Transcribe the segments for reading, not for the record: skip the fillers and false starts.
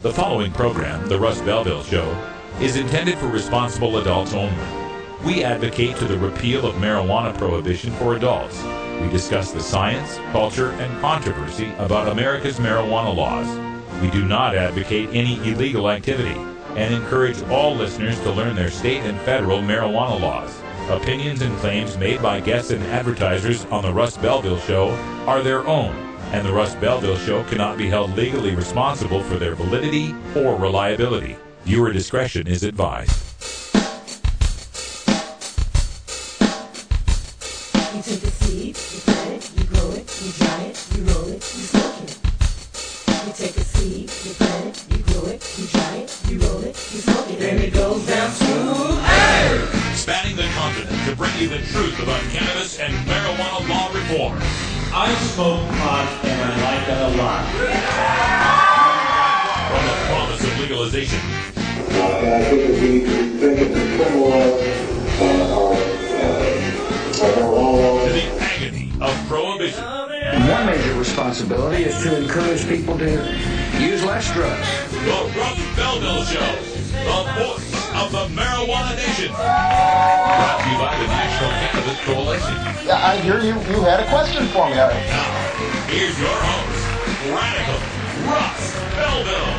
The following program, The Russ Belville Show, is intended for responsible adults only. We advocate to the repeal of marijuana prohibition for adults. We discuss the science, culture, and controversy about America's marijuana laws. We do not advocate any illegal activity and encourage all listeners to learn their state and federal marijuana laws. Opinions and claims made by guests and advertisers on The Russ Belville Show are their own, and The Russ Belville Show cannot be held legally responsible for their validity or reliability. Viewer discretion is advised. You take a seed, you plant it, you grow it, you dry it, you roll it, you smoke it. You take a seed, you plant it, you grow it, you dry it, you roll it, you smoke it, and it goes down smooth. Hey! Spanning the continent to bring you the truth about cannabis and marijuana law reform. I smoke pot and I like it a lot. From the promise of legalization. And I think if we think of the criminalize our marijuana To the agony of prohibition. One major responsibility is to encourage people to use less drugs. The Russ Belville Show, the voice of the marijuana nation. Brought to you by the National Cannabis Coalition. Yeah, I hear you had a question for me. Now, here's your host, Radical Russ Belville.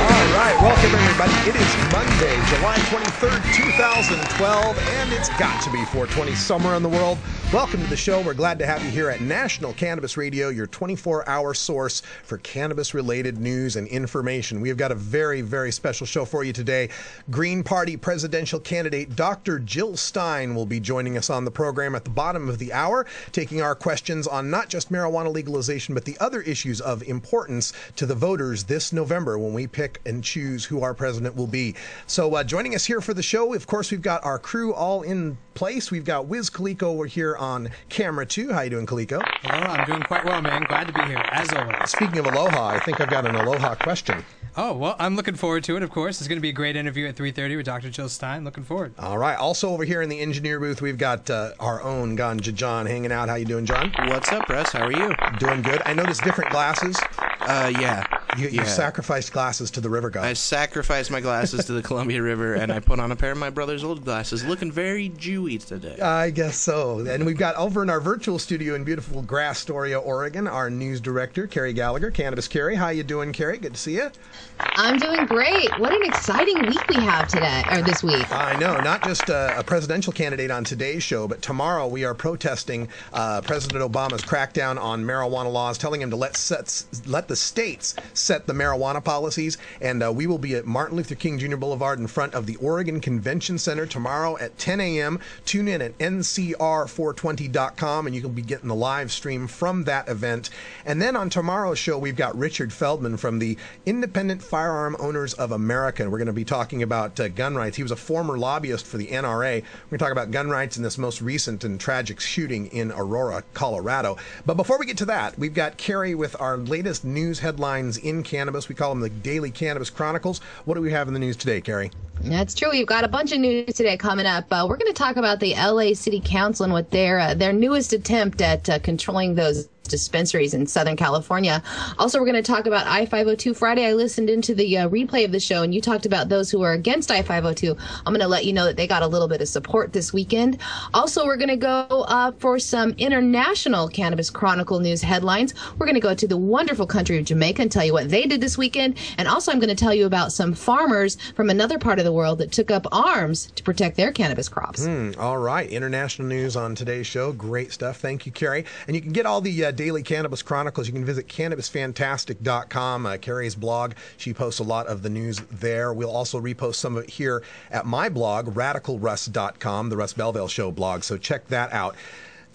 All right, welcome everybody. It is Monday, July 23rd, 2012, and it's got to be 420 somewhere in the world. Welcome to the show. We're glad to have you here at National Cannabis Radio, your 24-hour source for cannabis-related news and information. We have got a very, very special show for you today. Green Party presidential candidate Dr. Jill Stein will be joining us on the program at the bottom of the hour, taking our questions on not just marijuana legalization, but the other issues of importance to the voters this November when we pick and choose who our president will be. So joining us here for the show, of course, we've got our crew all in place. We've got Wiz Coleco. We're here on camera too. How you doing, Coleco? Hello, I'm doing quite well, man. Glad to be here, as always. Speaking of aloha, I think I've got an aloha question. Oh, well, I'm looking forward to it, of course. It's going to be a great interview at 3:30 with Dr. Jill Stein. Looking forward. All right. Also over here in the engineer booth, we've got our own Ganja John hanging out. How you doing, John? What's up, Russ? How are you? Doing good. I noticed different glasses. Yeah. You sacrificed glasses to the river god. I sacrificed my glasses to the Columbia River, and I put on a pair of my brother's old glasses, looking very Jewy today. I guess so. And we've got over in our virtual studio in beautiful Astoria, Oregon, our news director, Carrie Gallagher. Cannabis Carrie. How you doing, Carrie? Good to see you. I'm doing great. What an exciting week we have today, or this week. I know. Not just a presidential candidate on today's show, but tomorrow we are protesting President Obama's crackdown on marijuana laws, telling him to let the states set the marijuana policies. And we will be at Martin Luther King Jr. Boulevard in front of the Oregon Convention Center tomorrow at 10 a.m. Tune in at ncr420.com, and you can be getting the live stream from that event. And then on tomorrow's show, we've got Richard Feldman from the Independent Firearm Owners of America. And we're going to be talking about gun rights. He was a former lobbyist for the NRA. We're going to talk about gun rights in this most recent and tragic shooting in Aurora, Colorado. But before we get to that, we've got Carrie with our latest news headlines in cannabis. We call them the Daily Cannabis Chronicles. What do we have in the news today, Carrie? That's true. We've got a bunch of news today coming up. We're going to talk about the LA City Council and what their newest attempt at controlling those dispensaries in Southern California. Also, we're going to talk about I-502 Friday. I listened into the replay of the show, and you talked about those who are against I-502. I'm going to let you know that they got a little bit of support this weekend. Also, we're going to go for some international Cannabis Chronicle news headlines. We're going to go to the wonderful country of Jamaica and tell you what they did this weekend. And also, I'm going to tell you about some farmers from another part of the world that took up arms to protect their cannabis crops. All right. International news on today's show. Great stuff. Thank you, Carrie. And you can get all the Daily Cannabis Chronicles. You can visit cannabisfantastic.com, Carrie's blog. She posts a lot of the news there. We'll also repost some of it here at my blog, radicalruss.com, the Russ Belville Show blog. So check that out.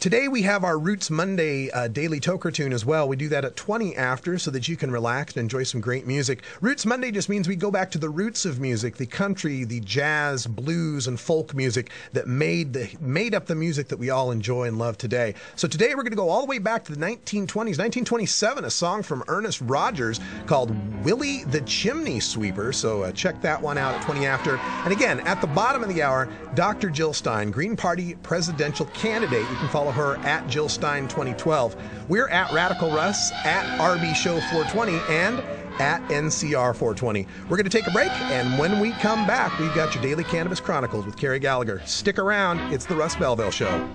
Today we have our Roots Monday Daily Toker Tune as well. We do that at 20 after so that you can relax and enjoy some great music. Roots Monday just means we go back to the roots of music, the country, the jazz, blues, and folk music that made up the music that we all enjoy and love today. So today we're going to go all the way back to the 1920s, 1927, a song from Ernest Rogers called Willie the Chimney Sweeper. So check that one out at 20 after. And again, at the bottom of the hour, Dr. Jill Stein, Green Party presidential candidate. You can follow her at Jill Stein 2012. We're at Radical Russ, at RB Show 420, and at NCR 420. We're going to take a break, and when we come back, we've got your Daily Cannabis Chronicles with Carrie Gallagher. Stick around. It's the Russ Belville Show.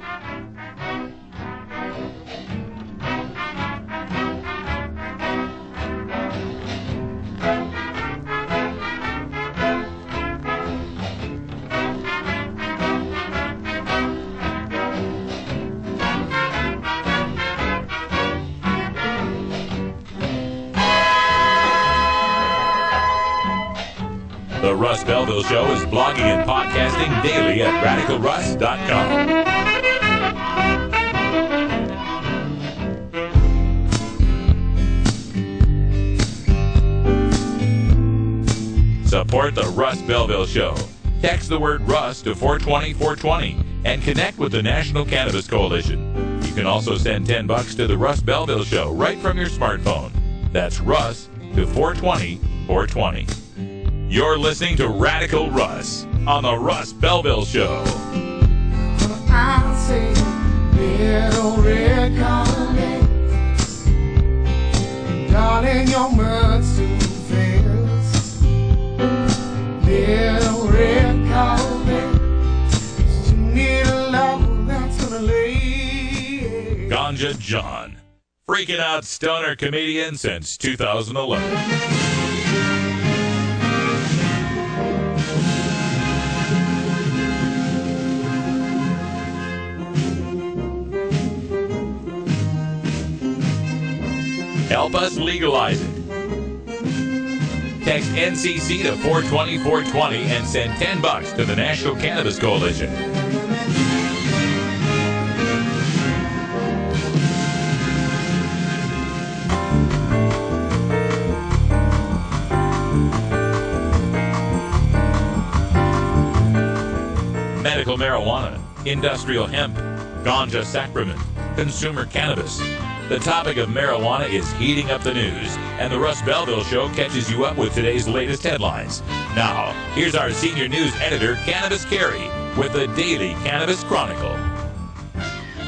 The Russ Belville Show is blogging and podcasting daily at radicalruss.com. Support the Russ Belville Show. Text the word Russ to 420-420 and connect with the National Cannabis Coalition. You can also send $10 to the Russ Belville Show right from your smartphone. That's Russ to 420-420. You're listening to Radical Russ on the Russ Belville Show. I say, little red carpet, darling, your mud soon fails. Little red carpet, you need a love that's gonna lay. Ganja John, freaking out stoner comedian since 2011. Help us legalize it. Text NCC to 420-420 and send $10 to the National Cannabis Coalition. Medical marijuana, industrial hemp, ganja sacrament, consumer cannabis. The topic of marijuana is heating up the news, and the Russ Belville Show catches you up with today's latest headlines. Now, here's our senior news editor, Cannabis Carrie, with the Daily Cannabis Chronicle.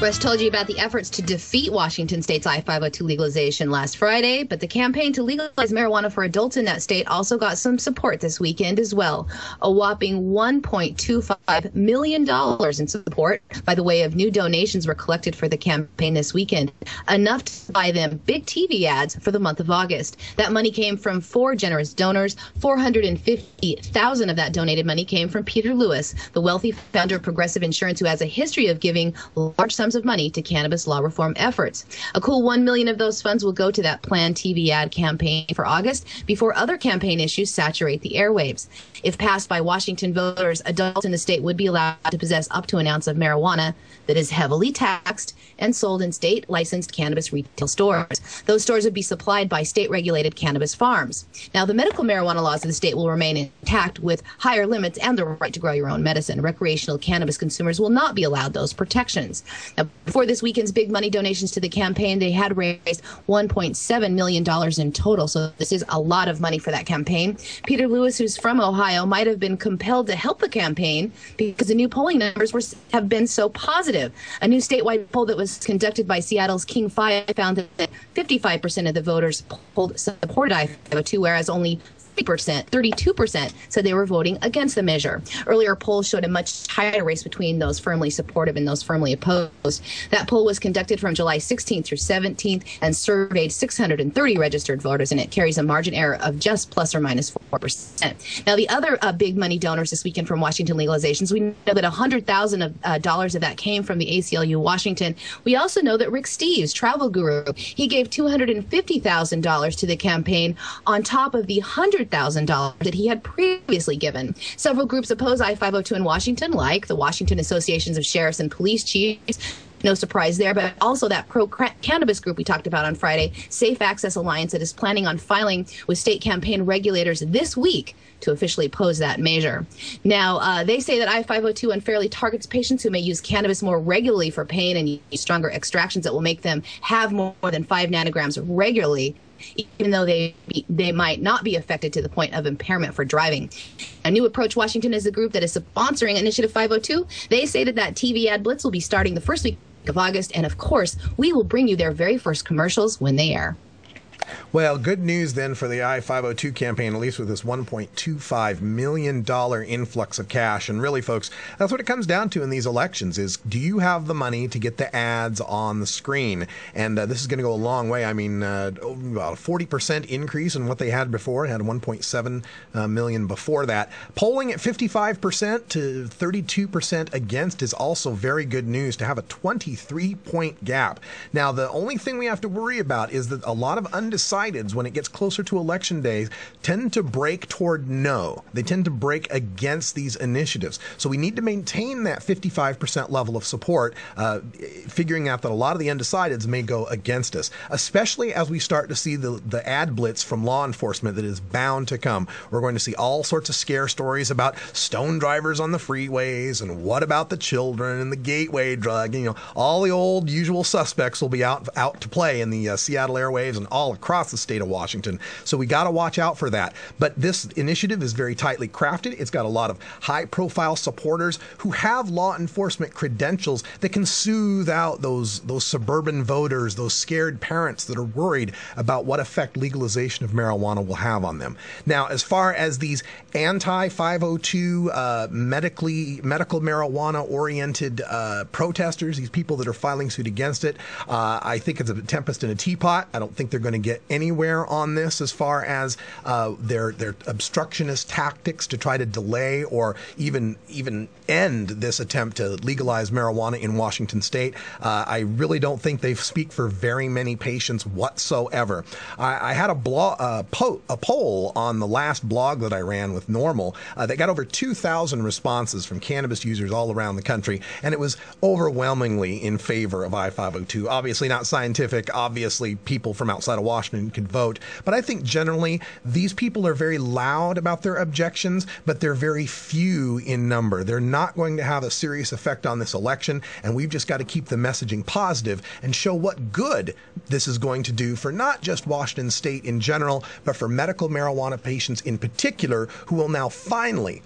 Russ told you about the efforts to defeat Washington State's I-502 legalization last Friday, but the campaign to legalize marijuana for adults in that state also got some support this weekend as well. A whopping $1.25 million in support by the way of new donations were collected for the campaign this weekend, enough to buy them big TV ads for the month of August. That money came from 4 generous donors. $450,000 of that donated money came from Peter Lewis, the wealthy founder of Progressive Insurance, who has a history of giving large sums of money to cannabis law reform efforts. A cool $1 million of those funds will go to that planned TV ad campaign for August before other campaign issues saturate the airwaves. If passed by Washington voters, adults in the state would be allowed to possess up to an ounce of marijuana that is heavily taxed and sold in state-licensed cannabis retail stores. Those stores would be supplied by state-regulated cannabis farms. Now, the medical marijuana laws of the state will remain intact with higher limits and the right to grow your own medicine. Recreational cannabis consumers will not be allowed those protections. Now, before this weekend's big money donations to the campaign, they had raised $1.7 million in total, so this is a lot of money for that campaign. Peter Lewis, who's from Ohio, might have been compelled to help the campaign because the new polling numbers have been so positive. A new statewide poll that was conducted by Seattle's King 5 found that 55% of the voters supported I-502, whereas only 32% said they were voting against the measure. Earlier polls showed a much higher race between those firmly supportive and those firmly opposed. That poll was conducted from July 16th through 17th and surveyed 630 registered voters, and it carries a margin error of just plus or minus 4%. Now, the other big money donors this weekend from Washington legalizations, we know that $100,000 of that came from the ACLU Washington. We also know that Rick Steves, travel guru, he gave $250,000 to the campaign on top of the $100,000 that he had previously given. Several groups oppose I-502 in Washington, like the Washington Associations of Sheriffs and Police Chiefs. No surprise there, but also that pro-cannabis group we talked about on Friday, Safe Access Alliance, that is planning on filing with state campaign regulators this week to officially oppose that measure. Now, they say that I-502 unfairly targets patients who may use cannabis more regularly for pain and use stronger extractions that will make them have more than 5 nanograms regularly, even though they might not be affected to the point of impairment for driving. A New Approach Washington is the group that is sponsoring Initiative 502. They say that TV ad blitz will be starting the first week of August. And of course, we will bring you their very first commercials when they air. Well, good news then for the I-502 campaign, at least with this $1.25 million influx of cash. And really, folks, that's what it comes down to in these elections is, do you have the money to get the ads on the screen? And this is going to go a long way. I mean, about a 40% increase in what they had before. It had 1.7 million before that. Polling at 55% to 32% against is also very good news to have a 23-point gap. Now, the only thing we have to worry about is that a lot of undecideds, when it gets closer to election day, tend to break toward no. They tend to break against these initiatives. So we need to maintain that 55% level of support, figuring out that a lot of the undecideds may go against us, especially as we start to see the ad blitz from law enforcement that is bound to come. We're going to see all sorts of scare stories about stone drivers on the freeways, and what about the children and the gateway drug. You know, all the old usual suspects will be out to play in the Seattle airwaves and all across the state of Washington. So we got to watch out for that. But this initiative is very tightly crafted. It's got a lot of high-profile supporters who have law enforcement credentials that can soothe out those suburban voters, those scared parents that are worried about what effect legalization of marijuana will have on them. Now, as far as these anti-502 medical marijuana-oriented protesters, these people that are filing suit against it, I think it's a tempest in a teapot. I don't think they're going to get anywhere on this as far as their obstructionist tactics to try to delay or even end this attempt to legalize marijuana in Washington state. I really don't think they speak for very many patients whatsoever. I had a poll on the last blog that I ran with Normal that got over 2,000 responses from cannabis users all around the country, and it was overwhelmingly in favor of I-502. Obviously not scientific, obviously people from outside of Washington could vote, but I think generally these people are very loud about their objections, but they're very few in number. They're not going to have a serious effect on this election, and we've just got to keep the messaging positive and show what good this is going to do for not just Washington state in general, but for medical marijuana patients in particular, who will now finally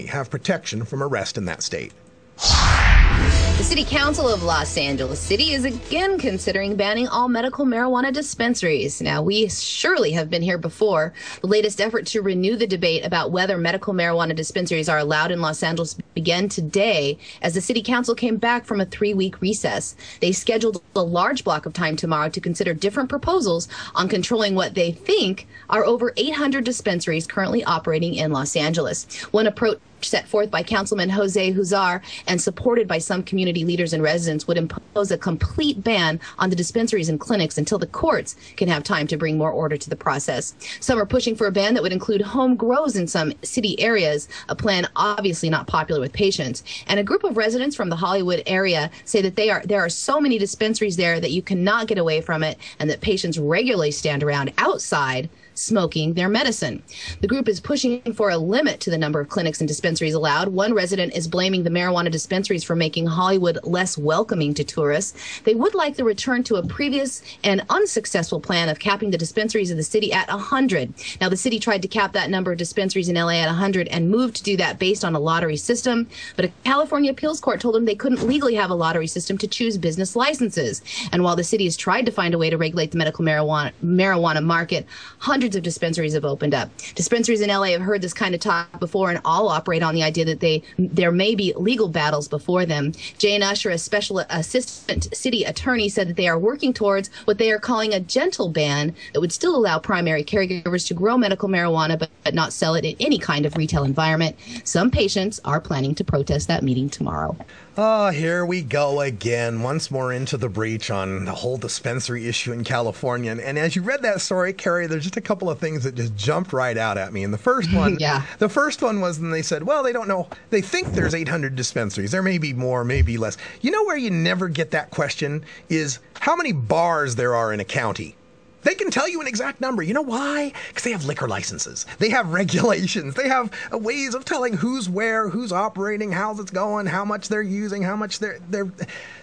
have protection from arrest in that state. The City Council of Los Angeles City is again considering banning all medical marijuana dispensaries. Now, we surely have been here before. The latest effort to renew the debate about whether medical marijuana dispensaries are allowed in Los Angeles began today as the City Council came back from a 3-week recess. They scheduled a large block of time tomorrow to consider different proposals on controlling what they think are over 800 dispensaries currently operating in Los Angeles. One approach set forth by Councilman Jose Huzar and supported by some community leaders and residents would impose a complete ban on the dispensaries and clinics until the courts can have time to bring more order to the process. Some are pushing for a ban that would include home grows in some city areas, a plan obviously not popular with patients. And a group of residents from the Hollywood area say that there are so many dispensaries there that you cannot get away from it, and that patients regularly stand around outside smoking their medicine. The group is pushing for a limit to the number of clinics and dispensaries allowed. One resident is blaming the marijuana dispensaries for making Hollywood less welcoming to tourists. They would like the return to a previous and unsuccessful plan of capping the dispensaries of the city at 100. Now, the city tried to cap that number of dispensaries in LA at 100 and moved to do that based on a lottery system. But a California appeals court told them they couldn't legally have a lottery system to choose business licenses. And while the city has tried to find a way to regulate the medical marijuana market, hundreds of dispensaries have opened up. Dispensaries in LA have heard this kind of talk before and all operate on the idea that there may be legal battles before them. Jane Usher, a special assistant city attorney, said that they are working towards what they are calling a gentle ban that would still allow primary caregivers to grow medical marijuana but not sell it in any kind of retail environment. Some patients are planning to protest that meeting tomorrow. Oh, here we go again, once more into the breach on the whole dispensary issue in California. And as you read that story, Carrie, there's just a couple of things that just jumped right out at me. And the first one, the first one was when they said, well, they don't know. They think there's 800 dispensaries. There may be more, maybe less. You know where you never get that question is how many bars there are in a county. They can tell you an exact number. You know why? Because they have liquor licenses. They have regulations. They have ways of telling who's where, who's operating, how's it's going, how much they're using, how much they're.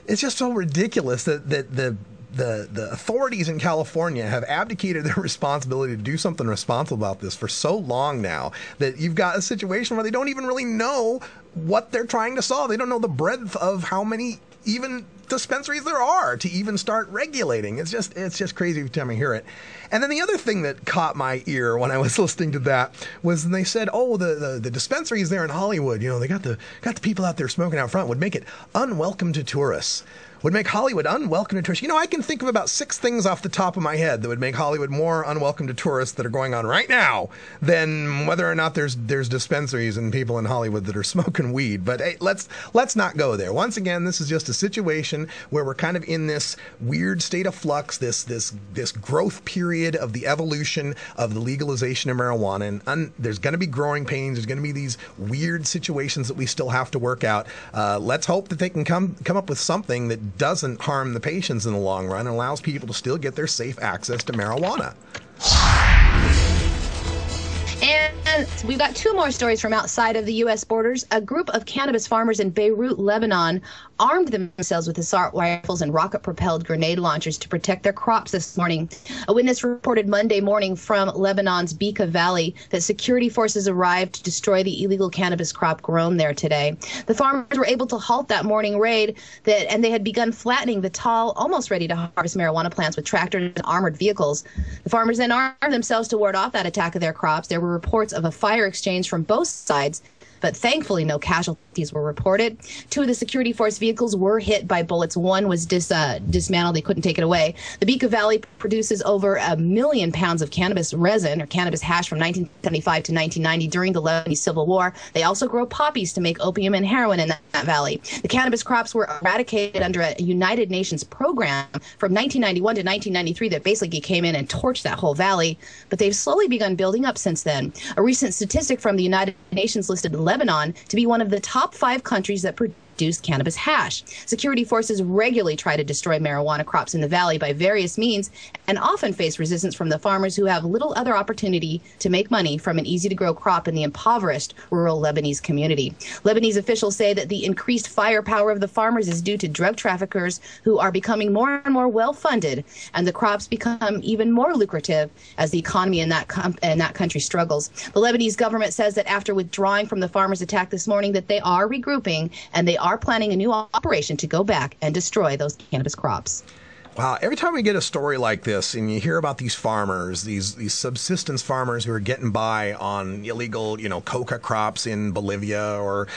It's just so ridiculous that the authorities in California have abdicated their responsibility to do something responsible about this for so long now that you've got a situation where they don't even really know what they're trying to solve. They don't know the breadth of how many even dispensaries there are to even start regulating. It's just crazy every time I hear it. And then the other thing that caught my ear when I was listening to that was they said, oh, the dispensaries there in Hollywood, they got the people out there smoking out front, would make it unwelcome to tourists. Would make Hollywood unwelcome to tourists. I can think of about 6 things off the top of my head that would make Hollywood more unwelcome to tourists that are going on right now than whether or not there's dispensaries and people in Hollywood that are smoking weed. But hey, let's not go there. Once again, this is just a situation where we're kind of in this weird state of flux, this growth period of the evolution of the legalization of marijuana, and there's going to be growing pains. There's going to be these weird situations that we still have to work out. Let's hope that they can come up with something that doesn't harm the patients in the long run and allows people to still get their safe access to marijuana. And we've got 2 more stories from outside of the U.S. borders. A group of cannabis farmers in Beirut, Lebanon, armed themselves with assault rifles and rocket-propelled grenade launchers to protect their crops this morning. A witness reported Monday morning from Lebanon's Bekaa Valley that security forces arrived to destroy the illegal cannabis crop grown there today. The farmers were able to halt that morning raid, and they had begun flattening the tall, almost ready to harvest marijuana plants with tractors and armored vehicles. The farmers then armed themselves to ward off that attack of their crops. There were reports of a fire exchange from both sides, but thankfully no casualties were reported. 2 of the security force vehicles were hit by bullets. One was dismantled. They couldn't take it away. The Bekaa Valley produces over 1 million pounds of cannabis resin or cannabis hash from 1975 to 1990 during the Lebanese Civil War. They also grow poppies to make opium and heroin in that valley. The cannabis crops were eradicated under a United Nations program from 1991 to 1993 that basically came in and torched that whole valley, but they've slowly begun building up since then. A recent statistic from the United Nations listed Lebanon to be one of the top 5 countries that produce cannabis hash. Security forces regularly try to destroy marijuana crops in the valley by various means and often face resistance from the farmers who have little other opportunity to make money from an easy-to-grow crop in the impoverished rural Lebanese community. Lebanese officials say that the increased firepower of the farmers is due to drug traffickers who are becoming more and more well-funded, and the crops become even more lucrative as the economy in that country struggles. The Lebanese government says that after withdrawing from the farmers' attack this morning that they are regrouping and they are planning a new operation to go back and destroy those cannabis crops. Wow, every time we get a story like this and you hear about these farmers, these subsistence farmers who are getting by on illegal, coca crops in Bolivia or,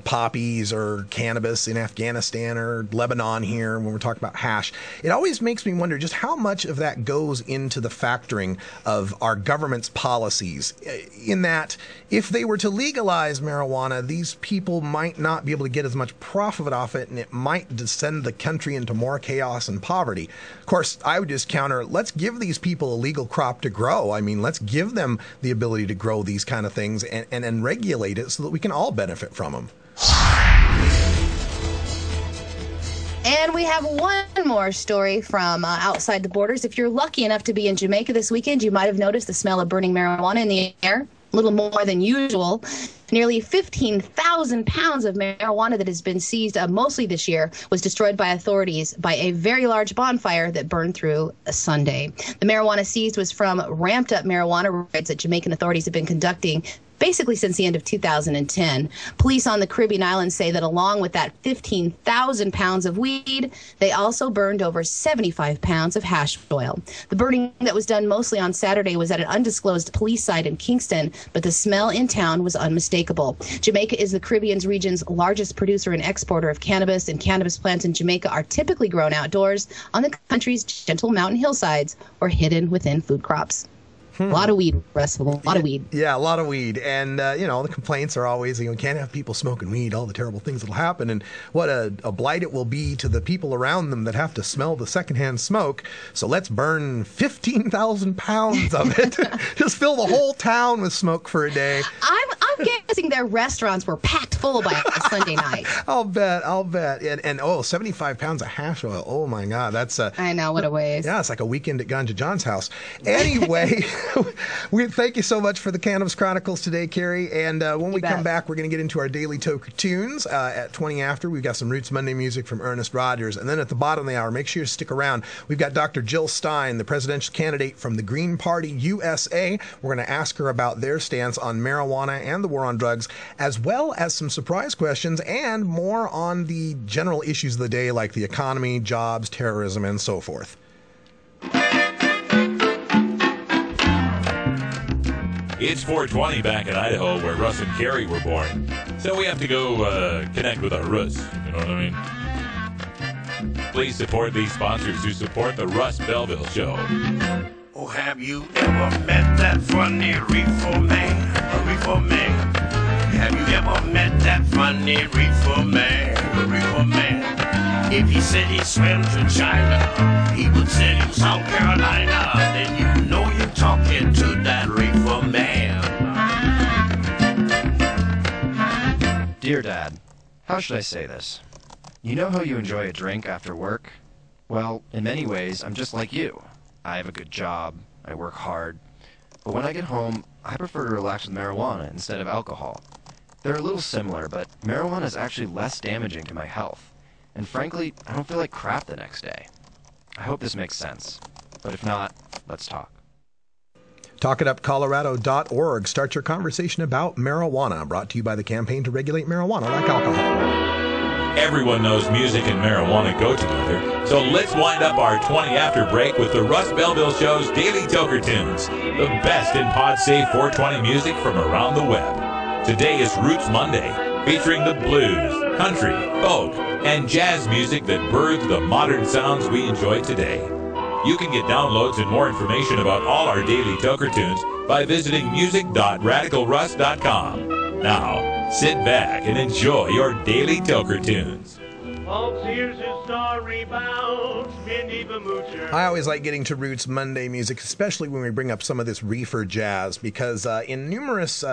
poppies or cannabis in Afghanistan or Lebanon here when we're talking about hash, it always makes me wonder just how much of that goes into the factoring of our government's policies, in that if they were to legalize marijuana, these people might not be able to get as much profit off it, and it might descend the country into more chaos and poverty. Of course, I would just counter, let's give these people a legal crop to grow. I mean, let's give them the ability to grow these kind of things and regulate it so that we can all benefit from them. And we have one more story from outside the borders. If you're lucky enough to be in Jamaica this weekend, you might have noticed the smell of burning marijuana in the air. A little more than usual. Nearly 15,000 pounds of marijuana that has been seized mostly this year was destroyed by authorities by a very large bonfire that burned through a Sunday. The marijuana seized was from ramped up marijuana raids that Jamaican authorities have been conducting basically since the end of 2010. Police on the Caribbean islands say that along with that 15,000 pounds of weed, they also burned over 75 pounds of hash oil. The burning that was done mostly on Saturday was at an undisclosed police site in Kingston, but the smell in town was unmistakable. Jamaica is the Caribbean's region's largest producer and exporter of cannabis, and cannabis plants in Jamaica are typically grown outdoors on the country's gentle mountain hillsides or hidden within food crops. A lot of weed, Russ. A lot of weed. Yeah, a lot of weed. And, the complaints are always, you can't have people smoking weed, all the terrible things that'll happen. And what a blight it will be to the people around them that have to smell the secondhand smoke. So let's burn 15,000 pounds of it. Just fill the whole town with smoke for a day. I'm guessing their restaurants were packed full by Sunday night. I'll bet. And 75 pounds of hash oil. Oh, my God. That's I know, what a waste. Yeah, it's like a weekend at Ganja John's house. Anyway, we thank you so much for the Cannabis Chronicles today, Carrie. And when we come back, we're going to get into our daily Toker Tunes at 20 after. We've got some Roots Monday music from Ernest Rogers. And then at the bottom of the hour, make sure you stick around. We've got Dr. Jill Stein, the presidential candidate from the Green Party USA. We're going to ask her about their stance on marijuana and the the war on drugs, as well as some surprise questions and more on the general issues of the day like the economy, jobs, terrorism, and so forth. It's 420 back in Idaho, where Russ and Carrie were born. So we have to go connect with our Russ, you know what I mean? Please support these sponsors who support the Russ Belville Show. Oh, have you ever met that funny reefer man? A reefer man. Have you ever met that funny reefer man? A reefer man. If he said he swam to China, he would say in South Carolina. Then you know you're talking to that reefer man. Dear Dad, how should I say this? You know how you enjoy a drink after work? Well, in many ways, I'm just like you. I have a good job, I work hard, but when I get home, I prefer to relax with marijuana instead of alcohol. They're a little similar, but marijuana is actually less damaging to my health, and frankly, I don't feel like crap the next day. I hope this makes sense, but if not, let's talk. TalkItUpColorado.org. Start your conversation about marijuana, brought to you by the Campaign to Regulate Marijuana Like Alcohol. Everyone knows music and marijuana go together, so let's wind up our 20 after break with the Russ Belville Show's Daily Toker Tunes, the best in pod-safe 420 music from around the web. Today is Roots Monday, featuring the blues, country, folk, and jazz music that birthed the modern sounds we enjoy today. You can get downloads and more information about all our Daily Toker Tunes by visiting music.radicalruss.com. Now, sit back and enjoy your Daily Toker Tunes. Folks, here's a story about Minnie the Moocher. I always like getting to Roots Monday music, especially when we bring up some of this reefer jazz, because in numerous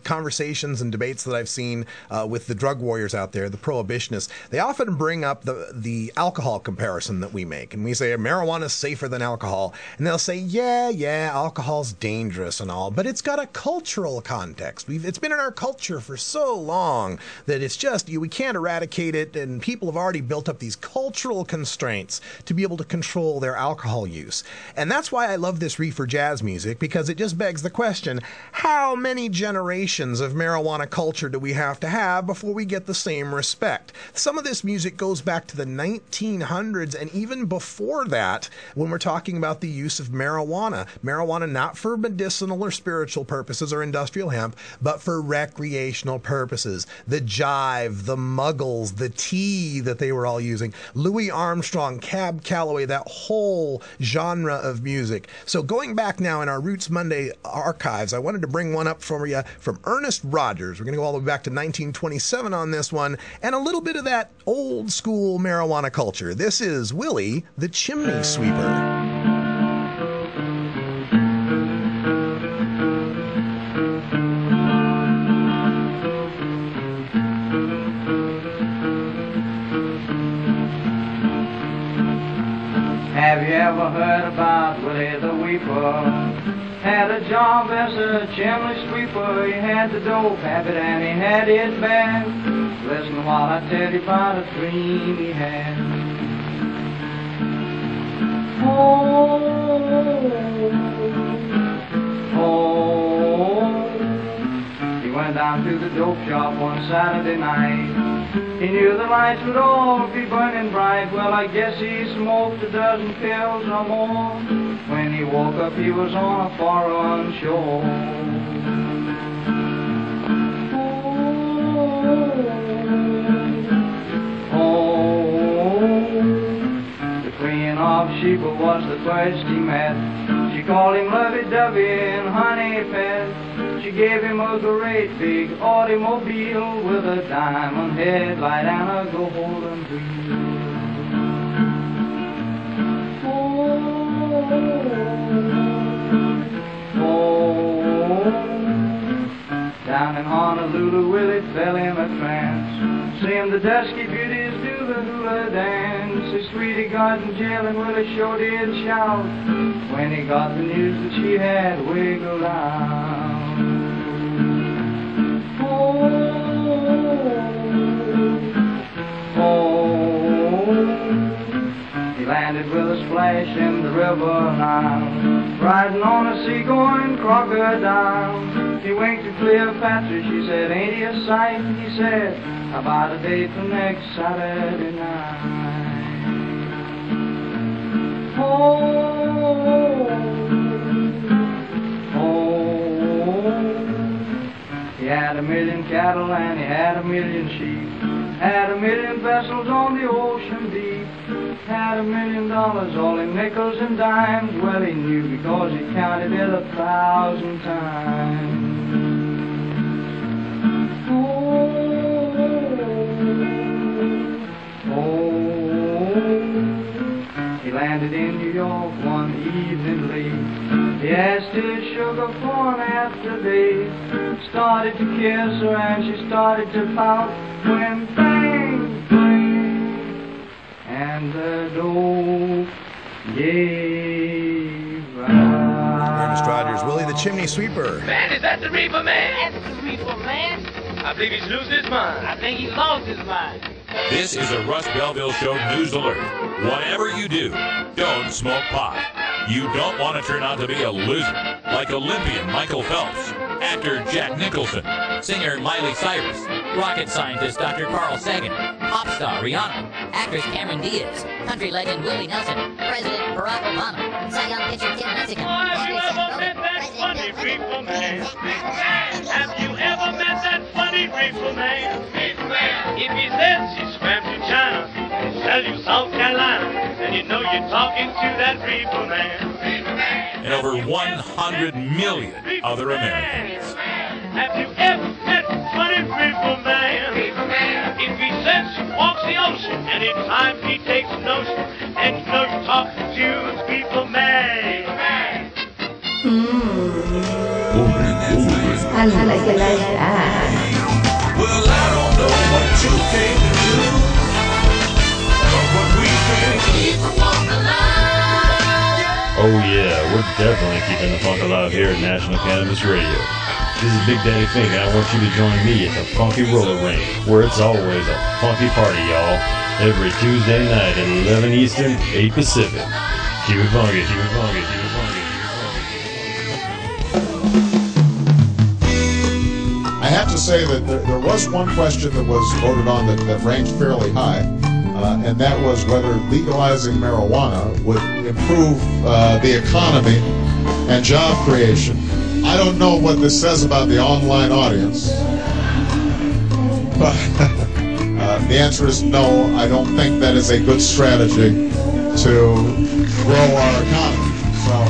conversations and debates that I've seen with the drug warriors out there, the prohibitionists, they often bring up the alcohol comparison that we make. And we say marijuana is safer than alcohol. And they'll say, yeah, alcohol's dangerous and all, but it's got a cultural context. It's been in our culture for so long that it's just, we can't eradicate it, and people have already built up these cultural constraints to be able to control their alcohol use. And that's why I love this reefer jazz music, because it just begs the question, how many generations of marijuana culture do we have to have before we get the same respect? Some of this music goes back to the 1900s and even before that, when we're talking about the use of marijuana. Marijuana not for medicinal or spiritual purposes or industrial hemp, but for recreational purposes. The jive, the muggles, the tea that they were all using, Louis Armstrong, Cab Calloway, that whole genre of music. So going back now in our Roots Monday archives, I wanted to bring one up for you from Ernest Rogers. We're going to go all the way back to 1927 on this one, and a little bit of that old school marijuana culture. This is Willie the Chimney Sweeper. Have you ever heard about Willie the Weeper? Had a job as a chimney sweeper. He had the dope habit and he had it bad. Listen while I tell you about a dream he had. He went down to the dope shop one Saturday night. He knew the lights would all be burning bright. Well, I guess he smoked a dozen pills or more. When he woke up, he was on a foreign shore. The Queen of Sheba was the first he met. She called him lovey-dovey and honey pet. She gave him a great big automobile with a diamond headlight and a golden wheel. Down in Honolulu, Willie fell in a trance, seeing the dusky beauties do the hula dance. His sweetie got in jail and Willie sure did shout when he got the news that she had wiggled out. He landed landed with a splash in the river Nile, riding on a seagoing crocodile. He winked at Cleopatra, she said, ain't he a sight? He said, how about a date for next Saturday night? Oh, he had a million cattle and he had a million sheep, had a million vessels on the ocean deep, had $1 million all in nickels and dimes. Well, he knew because he counted it 1,000 times. He landed in New York one evening late. He asked his sugar for an after date. Started to kiss her and she started to pout when bang, bang, and the door gave out. Ernest Rogers, Willie the Chimney Sweeper. Man, is that the Reaper Man? That's the Reaper Man. I believe he's losing his mind. I think he lost his mind. This is a Russ Belville Show news alert. Whatever you do, don't smoke pot. You don't want to turn out to be a loser, like Olympian Michael Phelps, actor Jack Nicholson, singer Miley Cyrus, rocket scientist Dr. Carl Sagan, pop star Rihanna, actress Cameron Diaz, country legend Willie Nelson, President Barack Obama, Cy Young pitcher Tim Mexican. Have you ever met that funny Reaper Man? Have you ever met that funny Reaper Man? If he says he swam to China and sell you South Carolina, then you know you're talking to that Reaper Man. And over 100 million other Americans. Have you ever met funny Reaper Man? If he says he walks the ocean, anytime he takes notion, and you know you're talking to the Reaper Man. I like it like that. Well, I don't know what you came to do, but what we can keep the funk alive. Oh yeah, we're definitely keeping the funk alive here at National Cannabis Radio. This is Big Daddy Fink, and I want you to join me at the Funky Roller Ring, where it's always a funky party, y'all. Every Tuesday night at 11 Eastern, 8 Pacific. Keep it funky, keep it funky, keep it funky. I have to say that there was one question that was voted on that ranked fairly high, and that was whether legalizing marijuana would improve the economy and job creation. I don't know what this says about the online audience, but the answer is no. I don't think that is a good strategy to grow our economy. So.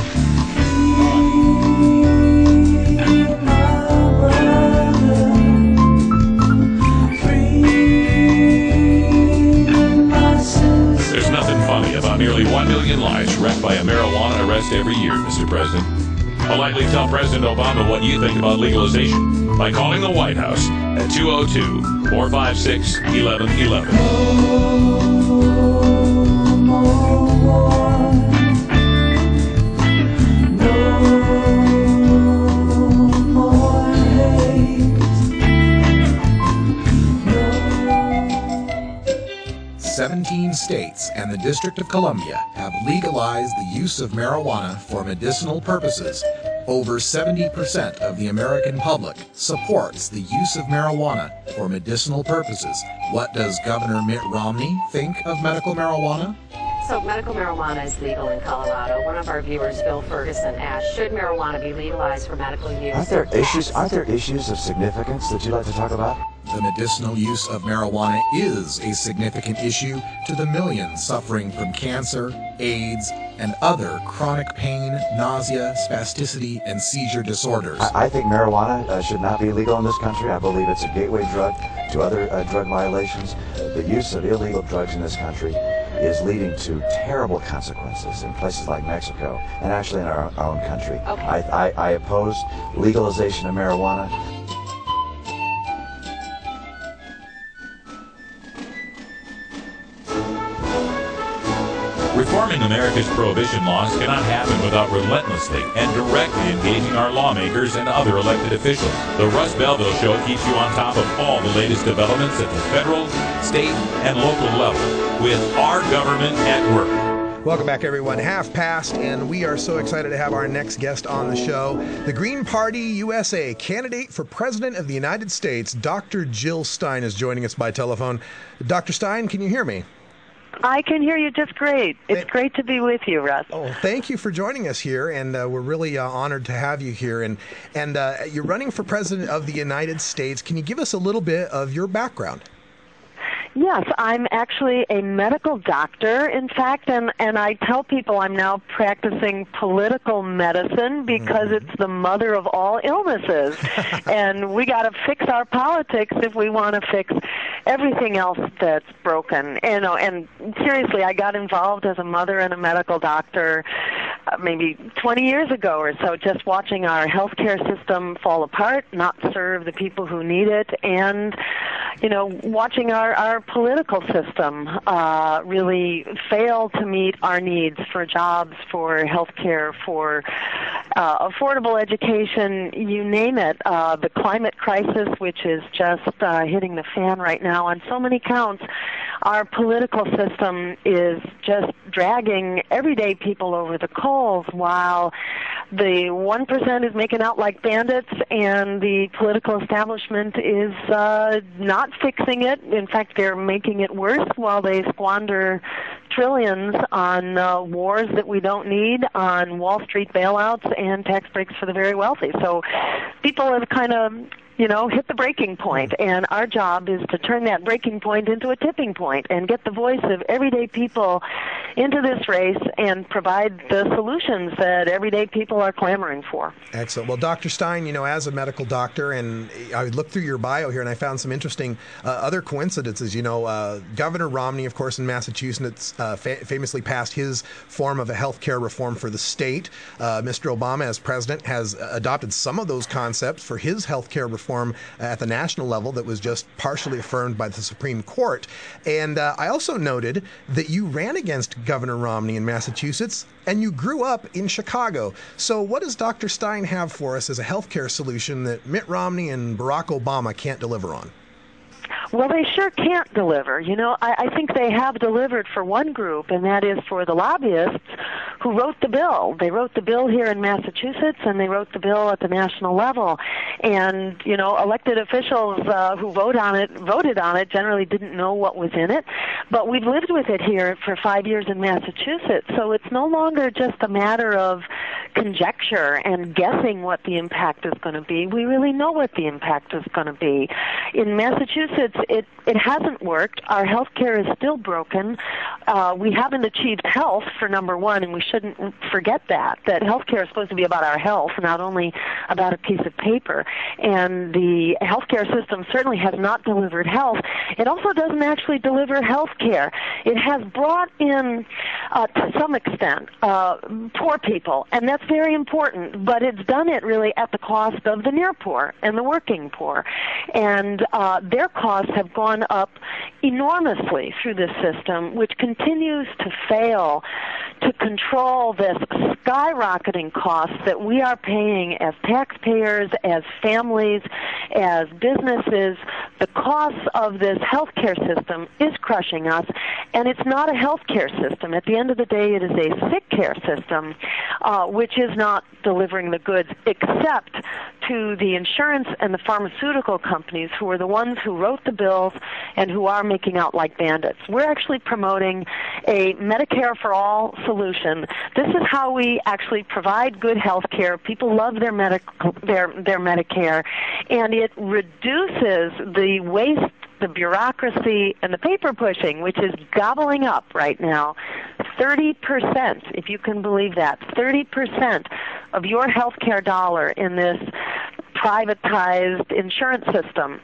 Nearly 1 million lives wrecked by a marijuana arrest every year, Mr. President. Politely tell President Obama what you think about legalization by calling the White House at 202-456-1111. 17 states and the District of Columbia have legalized the use of marijuana for medicinal purposes. Over 70% of the American public supports the use of marijuana for medicinal purposes. What does Governor Mitt Romney think of medical marijuana? So medical marijuana is legal in Colorado. One of our viewers, Bill Ferguson, asked, should marijuana be legalized for medical use? Aren't there issues of significance that you'd like to talk about? The medicinal use of marijuana is a significant issue to the millions suffering from cancer, AIDS, and other chronic pain, nausea, spasticity, and seizure disorders. I think marijuana should not be legal in this country. I believe it's a gateway drug to other drug violations. The use of illegal drugs in this country is leading to terrible consequences in places like Mexico and actually in our own country. Okay. I oppose legalization of marijuana. Reforming America's prohibition laws cannot happen without relentlessly and directly engaging our lawmakers and other elected officials. The Russ Belville Show keeps you on top of all the latest developments at the federal, state, and local level with our government at work. Welcome back, everyone. Half past, and we are so excited to have our next guest on the show. The Green Party USA candidate for President of the United States, Dr. Jill Stein, is joining us by telephone. Dr. Stein, can you hear me? I can hear you just great. It's great to be with you, Russ. Oh, thank you for joining us here, and we're really honored to have you here. And you're running for President of the United States. Can you give us a little bit of your background? Yes, I'm actually a medical doctor, in fact, and I tell people I'm now practicing political medicine because it's the mother of all illnesses. And we got to fix our politics if we want to fix everything else that's broken. And seriously, I got involved as a mother and a medical doctor maybe 20 years ago or so, just watching our healthcare system fall apart, not serve the people who need it, and watching our political system really fail to meet our needs for jobs, for health care, for affordable education, you name it. The climate crisis, which is just hitting the fan right now on so many counts, our political system is just dragging everyday people over the coals while the 1% is making out like bandits and the political establishment is not fixing it. In fact, they're making it worse while they squander trillions on wars that we don't need, on Wall Street bailouts and tax breaks for the very wealthy. So people have kind of hit the breaking point, and our job is to turn that breaking point into a tipping point and get the voice of everyday people into this race and provide the solutions that everyday people are clamoring for. Excellent. Well, Dr. Stein, as a medical doctor, and I looked through your bio here and I found some interesting other coincidences. Governor Romney, of course, in Massachusetts, famously passed his form of a health care reform for the state. Mr. Obama, as president, has adopted some of those concepts for his health care reform at the national level that was just partially affirmed by the Supreme Court. And I also noted that you ran against Governor Romney in Massachusetts and you grew up in Chicago. So what does Dr. Stein have for us as a healthcare solution that Mitt Romney and Barack Obama can't deliver on? Well, they sure can't deliver. I think they have delivered for one group, and that is for the lobbyists who wrote the bill. They wrote the bill here in Massachusetts, and they wrote the bill at the national level. And, elected officials who voted on it, generally didn't know what was in it. But we've lived with it here for 5 years in Massachusetts, so it's no longer just a matter of conjecture and guessing what the impact is going to be. We really know what the impact is going to be. In Massachusetts, it hasn't worked. Our health care is still broken. We haven't achieved health, for number one, and we shouldn't forget that health care is supposed to be about our health, not only about a piece of paper. And the health care system certainly has not delivered health. It also doesn't actually deliver health care. It has brought in, to some extent, poor people, and that's very important, but it's done it really at the cost of the near poor and the working poor. And their costs have gone up enormously through this system, which continues to fail to control this skyrocketing costs that we are paying as taxpayers, as families, as businesses. The costs of this healthcare system is crushing us, and it's not a healthcare system. At the end of the day, it is a sick care system, which is not delivering the goods, except to the insurance and the pharmaceutical companies who are the ones who wrote the bills and who are making out like bandits. We're actually promoting a Medicare for all solution. This is how we actually provide good health care. People love their Medicare, and it reduces the waste, the bureaucracy, and the paper pushing, which is gobbling up right now 30%, if you can believe that, 30% of your health care dollar in this privatized insurance system,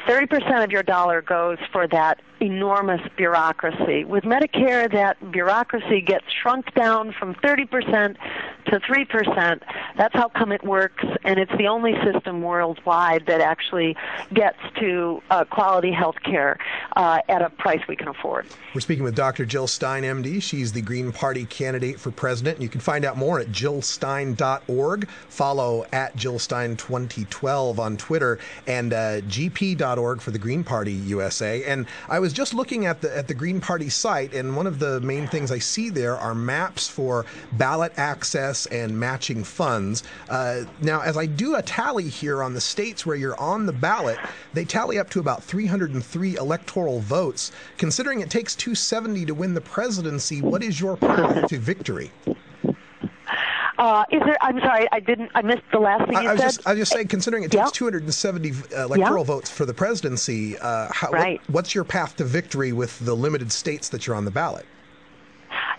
30% of your dollar goes for that enormous bureaucracy. With Medicare, that bureaucracy gets shrunk down from 30% to 3%. That's how come it works, and it's the only system worldwide that actually gets to quality health care. at a price we can afford. We're speaking with Dr. Jill Stein, MD. She's the Green Party candidate for president. You can find out more at jillstein.org. Follow at JillStein2012 on Twitter, and gp.org for the Green Party USA. And I was just looking at the Green Party site, and one of the main things I see there are maps for ballot access and matching funds. Now, as I do a tally here on the states where you're on the ballot, they tally up to about 303 electoral votes. Considering it takes 270 to win the presidency, what is your path to victory? I'm sorry, I missed the last thing you said. I was just saying, considering it takes 270 electoral votes for the presidency, what's your path to victory with the limited states that you're on the ballot?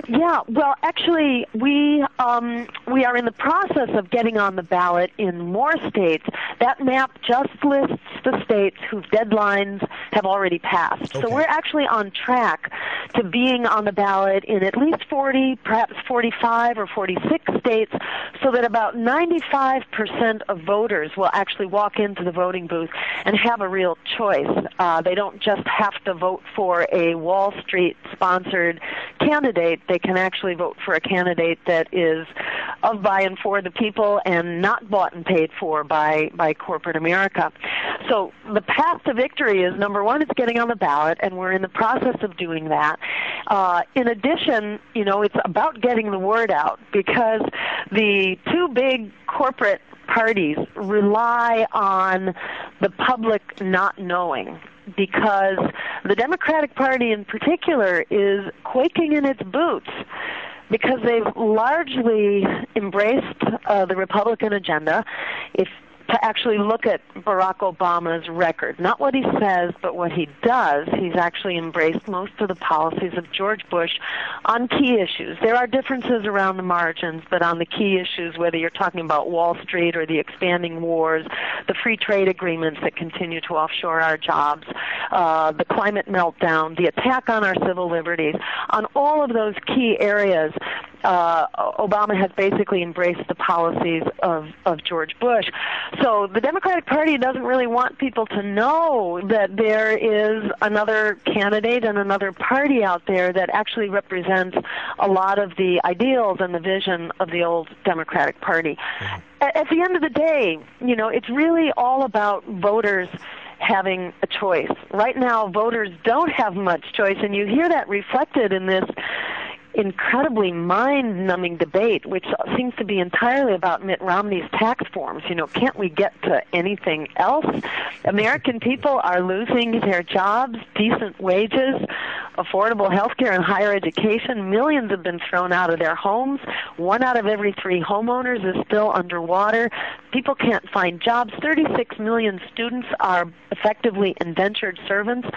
Yeah, well, actually, we are in the process of getting on the ballot in more states. That map just lists the states whose deadlines have already passed. So we're actually on track to being on the ballot in at least 40, perhaps 45 or 46 states, so that about 95% of voters will actually walk into the voting booth and have a real choice. They don't just have to vote for a Wall Street-sponsored candidate. They can actually vote for a candidate that is of, by, and for the people and not bought and paid for by corporate America. So the path to victory is, number one, it's getting on the ballot, and we're in the process of doing that. In addition, it's about getting the word out, because the two big corporate parties rely on the public not knowing, because the Democratic Party in particular is quaking in its boots because they've largely embraced the Republican agenda. To actually look at Barack Obama's record, not what he says, but what he does, he's actually embraced most of the policies of George Bush on key issues. There are differences around the margins, but on the key issues, whether you're talking about Wall Street or the expanding wars, the free trade agreements that continue to offshore our jobs, the climate meltdown, the attack on our civil liberties, on all of those key areas, Obama has basically embraced the policies of George Bush. So the Democratic Party doesn't really want people to know that there is another candidate and another party out there that actually represents a lot of the ideals and the vision of the old Democratic Party. At the end of the day, it's really all about voters having a choice. Right now, voters don't have much choice, and you hear that reflected in this incredibly mind-numbing debate, which seems to be entirely about Mitt Romney's tax forms. Can't we get to anything else? American people are losing their jobs, decent wages, affordable health care and higher education. Millions have been thrown out of their homes. 1 out of every 3 homeowners is still underwater. People can't find jobs. 36 million students are effectively indentured servants.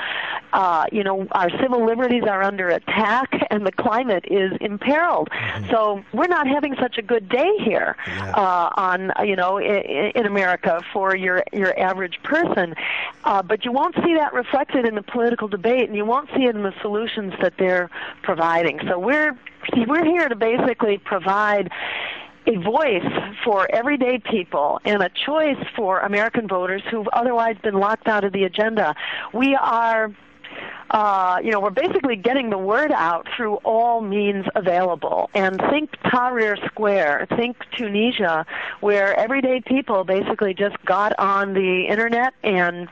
Our civil liberties are under attack, and the climate is imperiled. So we're not having such a good day here in America for your average person. But you won't see that reflected in the political debate, and you won't see it in the solutions that they're providing. So we're here to basically provide a voice for everyday people and a choice for American voters who've otherwise been locked out of the agenda. We are we're basically getting the word out through all means available. And think Tahrir Square, think Tunisia, where everyday people basically just got on the internet and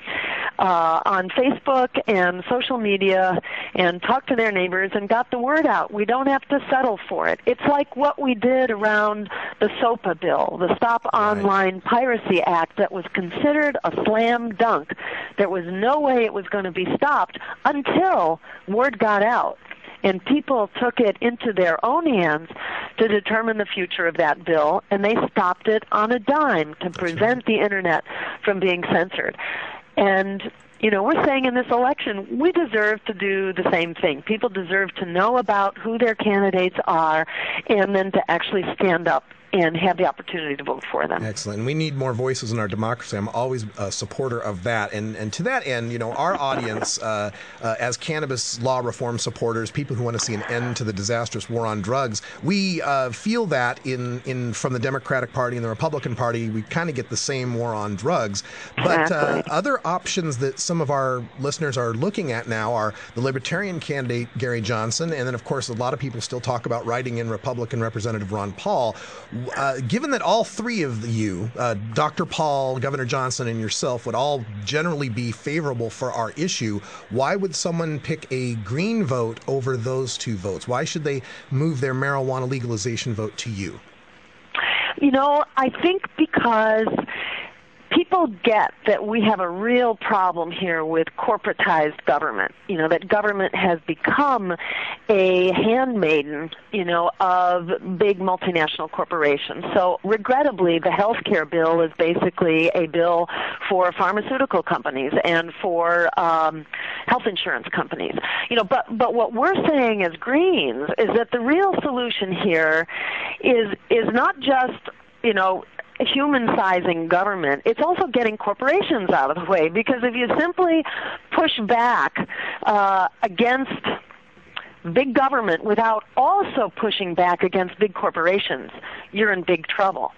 on Facebook and social media and talked to their neighbors and got the word out. We don't have to settle for it. It's like what we did around the SOPA bill, the Stop Online Piracy Act, that was considered a slam dunk. There was no way it was going to be stopped until word got out and people took it into their own hands to determine the future of that bill, and they stopped it on a dime to prevent the internet from being censored. And we're saying in this election, we deserve to do the same thing. People deserve to know about who their candidates are and then to actually stand up and have the opportunity to vote for them. Excellent. And we need more voices in our democracy. I'm always a supporter of that. And to that end, our audience, as cannabis law reform supporters, people who want to see an end to the disastrous war on drugs, we feel that from the Democratic Party and the Republican Party, we kind of get the same war on drugs. But other options that some of our listeners are looking at now are the Libertarian candidate, Gary Johnson, and then, of course, a lot of people still talk about writing in Republican Representative Ron Paul. Given that all three of you, Dr. Paul, Governor Johnson, and yourself, would all generally be favorable for our issue, why would someone pick a green vote over those two votes? Why should they move their marijuana legalization vote to you? I think because people get that we have a real problem here with corporatized government, that government has become a handmaiden, of big multinational corporations. So regrettably, the health care bill is basically a bill for pharmaceutical companies and for health insurance companies. But what we're saying as Greens is that the real solution here is not just, human-sizing government. It's also getting corporations out of the way, because if you simply push back against big government without also pushing back against big corporations, you're in big trouble.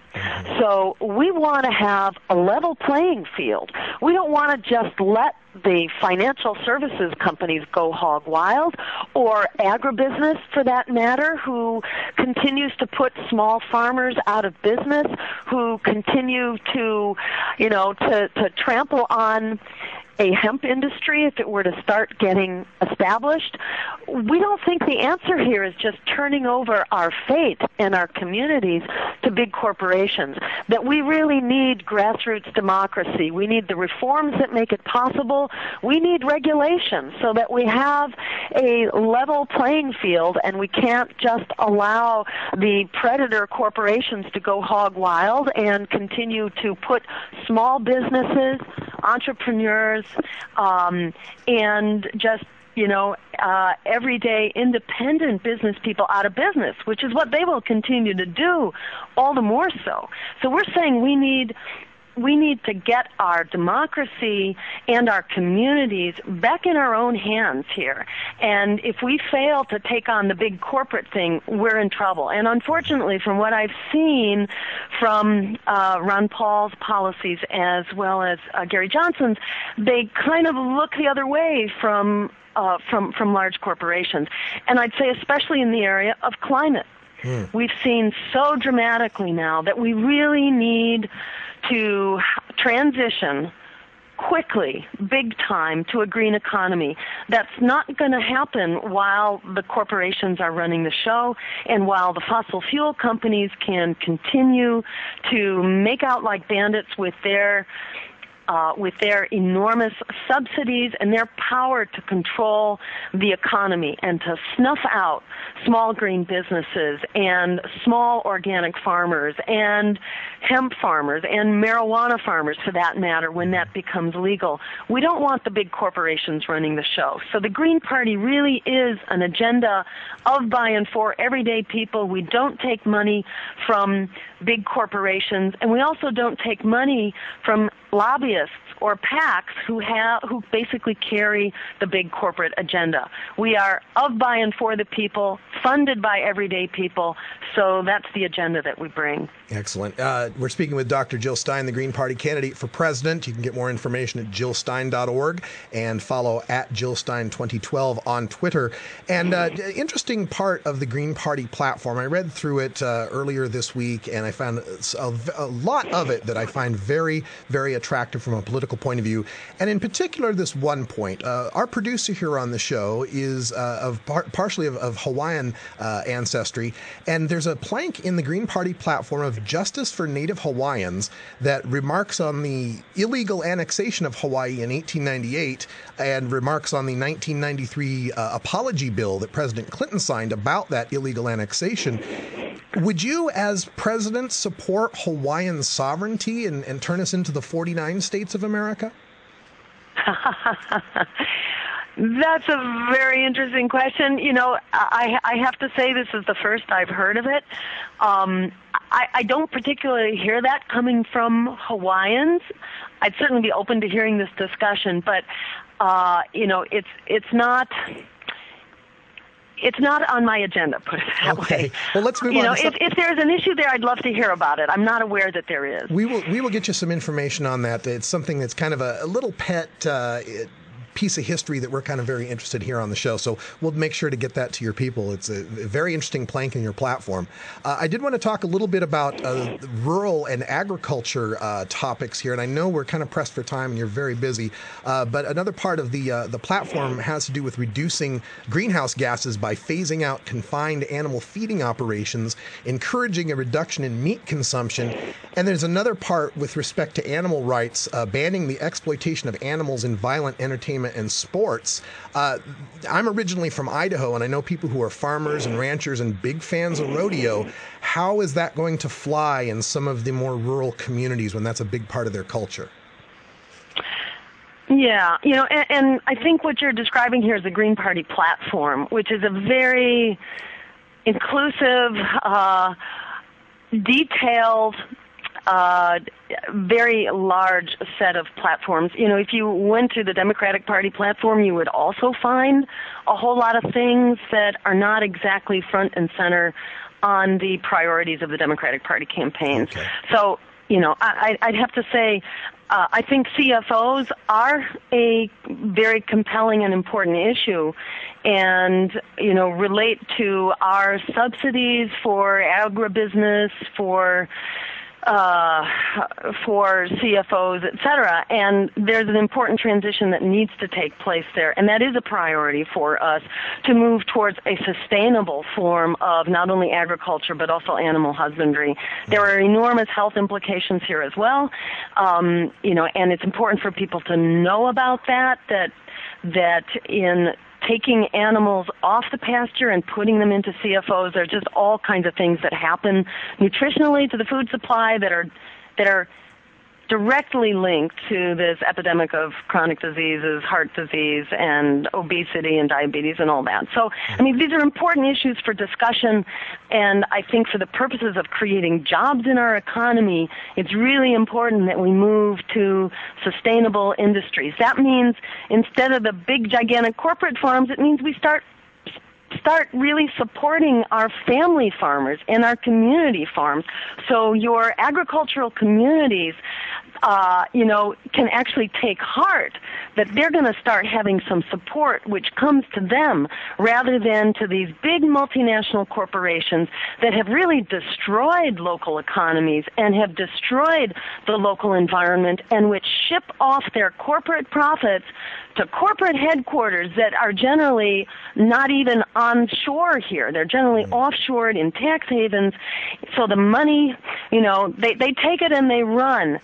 So we want to have a level playing field. We don't want to just let the financial services companies go hog wild, or agribusiness for that matter, who continues to put small farmers out of business, who continue to trample on a hemp industry if it were to start getting established. We don't think the answer here is just turning over our fate and our communities to big corporations, that we really need grassroots democracy. We need the reforms that make it possible. We need regulation so that we have a level playing field, and we can't just allow the predator corporations to go hog wild and continue to put small businesses, entrepreneurs, and just everyday independent business people out of business, which is what they will continue to do, all the more so. So we're saying we need to get our democracy and our communities back in our own hands here. And if we fail to take on the big corporate thing, we're in trouble. And unfortunately, from what I've seen from Ron Paul's policies as well as Gary Johnson's, they kind of look the other way from large corporations. And I'd say especially in the area of climate. We've seen so dramatically now that we really need to transition quickly, big time, to a green economy. That's not going to happen while the corporations are running the show and while the fossil fuel companies can continue to make out like bandits with their enormous subsidies and their power to control the economy and to snuff out small green businesses and small organic farmers and hemp farmers and marijuana farmers, for that matter, when that becomes legal. We don't want the big corporations running the show. So the Green Party really is an agenda of, by, and for everyday people. We don't take money from big corporations, and we also don't take money from lobbyists or PACs who basically carry the big corporate agenda. We are of, by, and for the people, funded by everyday people, so that's the agenda that we bring. Excellent. We're speaking with Dr. Jill Stein, the Green Party candidate for president. You can get more information at jillstein.org and follow at JillStein2012 on Twitter. And interesting part of the Green Party platform, I read through it earlier this week, and I found a lot of it that I find very, very attractive from a political point of view. And in particular, this one point. Our producer here on the show is partially of Hawaiian ancestry, and there's a plank in the Green Party platform of justice for Native Hawaiians that remarks on the illegal annexation of Hawaii in 1898 and remarks on the 1993 apology bill that President Clinton signed about that illegal annexation. Would you, as president, support Hawaiian sovereignty and turn us into the 49 states of America? That's a very interesting question. I have to say this is the first I've heard of it. I don't particularly hear that coming from Hawaiians. I'd certainly be open to hearing this discussion, but it's not on my agenda, put it that way. Well, let's move on. If there's an issue there, I'd love to hear about it. I'm not aware that there is. We will get you some information on that. It's something that's kind of a little pet piece of history that we're kind of very interested here on the show. So we'll make sure to get that to your people. It's a very interesting plank in your platform. I did want to talk a little bit about rural and agriculture topics here, and I know we're kind of pressed for time and you're very busy, but another part of the platform has to do with reducing greenhouse gases by phasing out confined animal feeding operations, encouraging a reduction in meat consumption, and there's another part with respect to animal rights, banning the exploitation of animals in violent entertainment and sports. I'm originally from Idaho, and I know people who are farmers and ranchers and big fans of rodeo. How is that going to fly in some of the more rural communities when that's a big part of their culture? Yeah, and I think what you're describing here is the Green Party platform, which is a very inclusive, detailed, very large set of platforms. If you went to the Democratic Party platform, you would also find a whole lot of things that are not exactly front and center on the priorities of the Democratic Party campaigns. Okay. So, I'd have to say, I think CFOs are a very compelling and important issue, and relate to our subsidies for agribusiness, for CFOs, et cetera. And there's an important transition that needs to take place there. And that is a priority for us to move towards a sustainable form of not only agriculture, but also animal husbandry. There are enormous health implications here as well. And it's important for people to know about that in taking animals off the pasture and putting them into CFOs, there are just all kinds of things that happen nutritionally to the food supply that are directly linked to this epidemic of chronic diseases, heart disease, and obesity and diabetes and all that. So, these are important issues for discussion, and I think for the purposes of creating jobs in our economy, it's really important that we move to sustainable industries. That means instead of the big, gigantic corporate farms, it means we start really supporting our family farmers and our community farms. So your agricultural communities, can actually take heart that they're going to start having some support which comes to them rather than to these big multinational corporations that have really destroyed local economies and have destroyed the local environment and which ship off their corporate profits to corporate headquarters that are generally not even onshore here. They're generally offshored in tax havens. So the money, they take it and they run.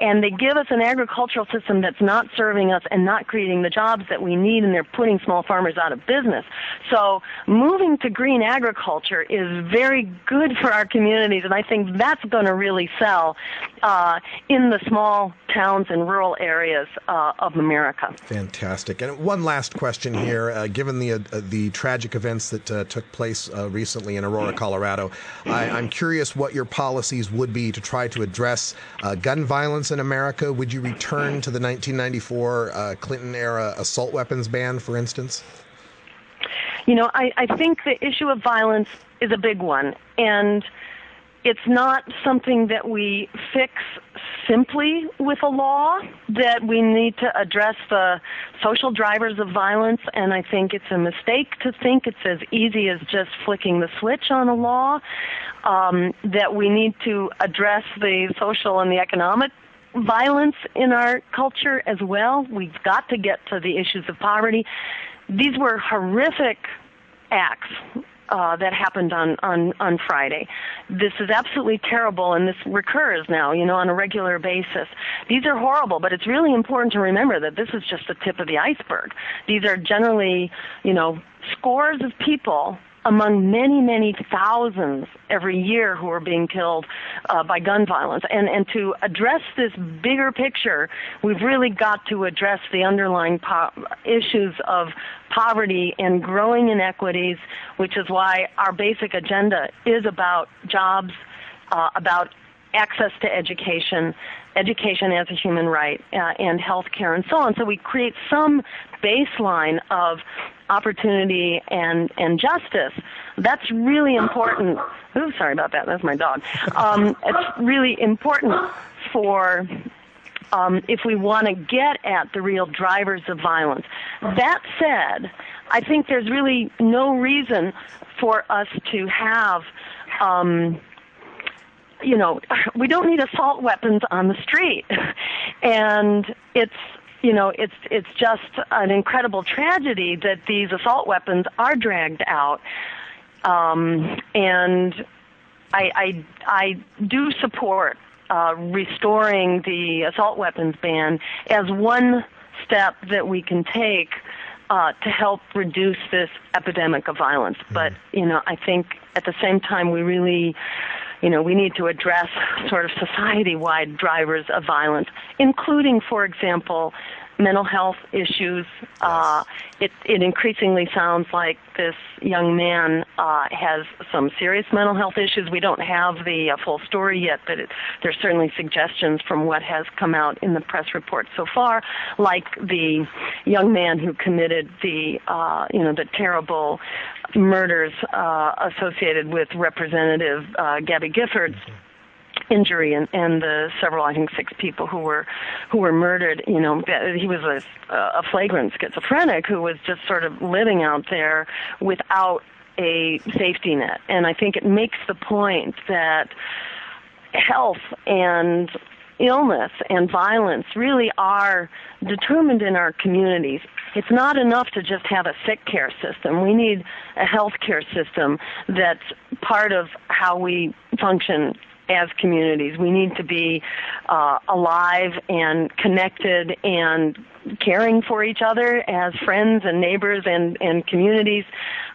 And they give us an agricultural system that's not serving us and not creating the jobs that we need, and they're putting small farmers out of business. So moving to green agriculture is very good for our communities, and I think that's going to really sell in the small towns and rural areas of America. Fantastic. And one last question here. Given the tragic events that took place recently in Aurora, Colorado, I'm curious what your policies would be to try to address gun violence in America. Would you return to the 1994 Clinton-era assault weapons ban, for instance? I think the issue of violence is a big one, and it's not something that we fix simply with a law, that we need to address the social drivers of violence, and I think it's a mistake to think it's as easy as just flicking the switch on a law, that we need to address the social and the economic violence in our culture as well. We've got to get to the issues of poverty. These were horrific acts that happened on Friday. This is absolutely terrible, and this recurs now, on a regular basis. These are horrible, but it's really important to remember that this is just the tip of the iceberg. These are generally, scores of people among many, many thousands every year who are being killed by gun violence. And to address this bigger picture, we've really got to address the underlying issues of poverty and growing inequities, which is why our basic agenda is about jobs, about access to education as a human right, and health care and so on. So we create some baseline of opportunity and justice. That's really important. Ooh, sorry about that. That's my dog. It's really important for if we want to get at the real drivers of violence. That said, I think there's really no reason for us to have we don't need assault weapons on the street. And it's just an incredible tragedy that these assault weapons are dragged out. And I do support restoring the assault weapons ban as one step that we can take to help reduce this epidemic of violence. But, I think at the same time we really we need to address sort of society-wide drivers of violence, including, for example, mental health issues. It increasingly sounds like this young man has some serious mental health issues. We don't have the full story yet, but there's certainly suggestions from what has come out in the press report so far, like the young man who committed the terrible murders associated with Representative Gabby Giffords' injury and the several, I think 6 people who were murdered. He was a flagrant schizophrenic who was just sort of living out there without a safety net. And I think it makes the point that health and illness and violence really are determined in our communities. It's not enough to just have a sick care system. We need a health care system that's part of how we function as communities. We need to be alive and connected and caring for each other as friends and neighbors and communities.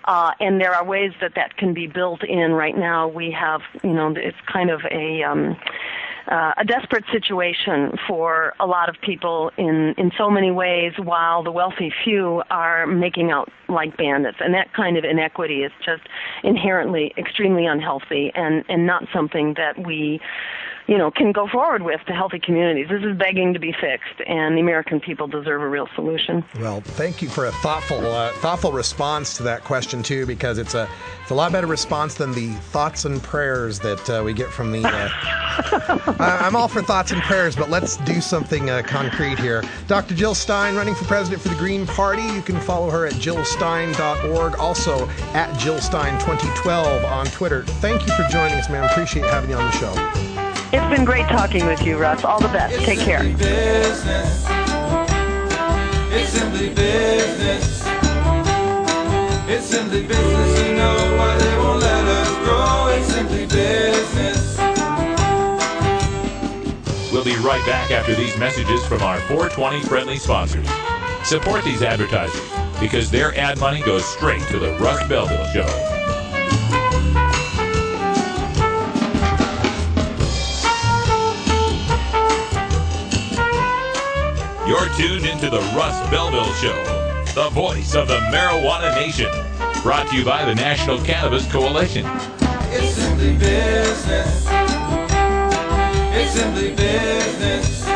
And there are ways that can be built in. Right now we have, it's kind of a desperate situation for a lot of people in so many ways, while the wealthy few are making out like bandits. And that kind of inequity is just inherently extremely unhealthy and not something that we can go forward with to healthy communities. This is begging to be fixed, and the American people deserve a real solution. Well, thank you for a thoughtful response to that question, too, because it's a lot better response than the thoughts and prayers that we get from the... I'm all for thoughts and prayers, but let's do something concrete here. Dr. Jill Stein, running for president for the Green Party. You can follow her at jillstein.org, also at jillstein2012 on Twitter. Thank you for joining us, ma'am. Appreciate having you on the show. It's been great talking with you, Russ. All the best. Take care. Business. It's simply business. It's simply business. You know why they won't let us grow. It's simply business. We'll be right back after these messages from our 420 friendly sponsors. Support these advertisers because their ad money goes straight to the Russ Belville Show. You're tuned into the Russ Belville Show, the voice of the marijuana nation. Brought to you by the National Cannabis Coalition. It's simply business. It's simply business.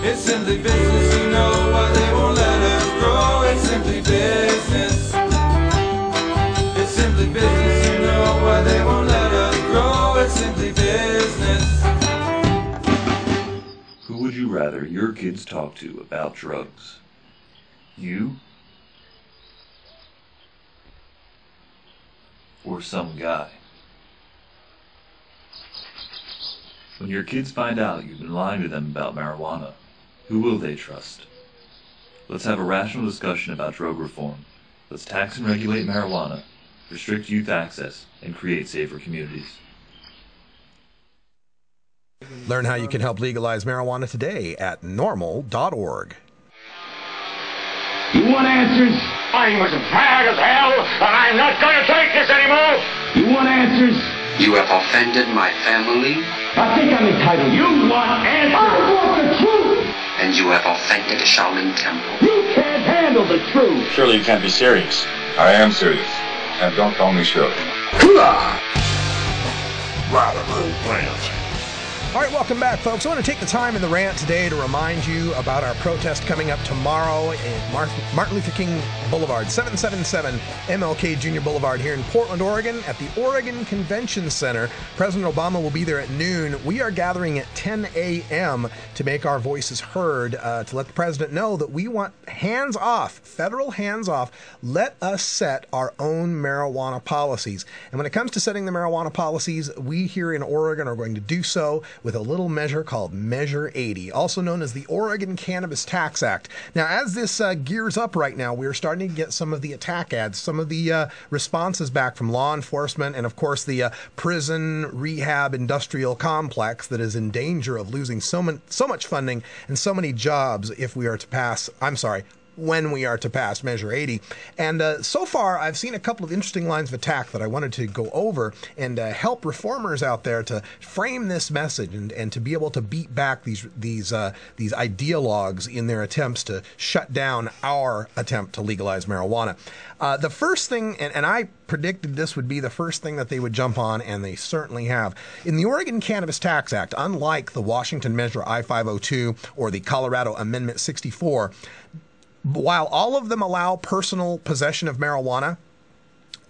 It's simply business. You know why they won't let us grow. It's simply business. It's simply business. You know why they won't let us grow. It's simply business. Who would you rather your kids talk to about drugs? You? Or some guy? When your kids find out you've been lying to them about marijuana, who will they trust? Let's have a rational discussion about drug reform. Let's tax and regulate marijuana, restrict youth access, and create safer communities. Learn how you can help legalize marijuana today at normal.org. You want answers? I'm as mad as hell, and I'm not going to take this anymore. You want answers? You have offended my family. I think I'm entitled. You want answers? I want the truth. And you have offended the Shaolin Temple. You can't handle the truth. Surely you can't be serious. I am serious. And don't call me Shirley. Wow. whole plant. All right, welcome back, folks. I want to take the time in the rant today to remind you about our protest coming up tomorrow at Martin Luther King Boulevard, 777 MLK Jr. Boulevard here in Portland, Oregon, at the Oregon Convention Center. President Obama will be there at noon. We are gathering at 10 a.m. to make our voices heard, to let the president know that we want hands off, federal hands off. Let us set our own marijuana policies. And when it comes to setting the marijuana policies, we here in Oregon are going to do so with a little measure called Measure 80, also known as the Oregon Cannabis Tax Act. Now, as this gears up right now, we're starting to get some of the attack ads, some of the responses back from law enforcement, and of course the prison rehab industrial complex that is in danger of losing so much funding and so many jobs if we are to pass, when we are to pass Measure 80. And so far, I've seen a couple of interesting lines of attack that I wanted to go over and help reformers out there to frame this message and to be able to beat back these ideologues in their attempts to shut down our attempt to legalize marijuana. The first thing, and I predicted this would be the first thing that they would jump on, and they certainly have. In the Oregon Cannabis Tax Act, unlike the Washington Measure I-502 or the Colorado Amendment 64, while all of them allow personal possession of marijuana,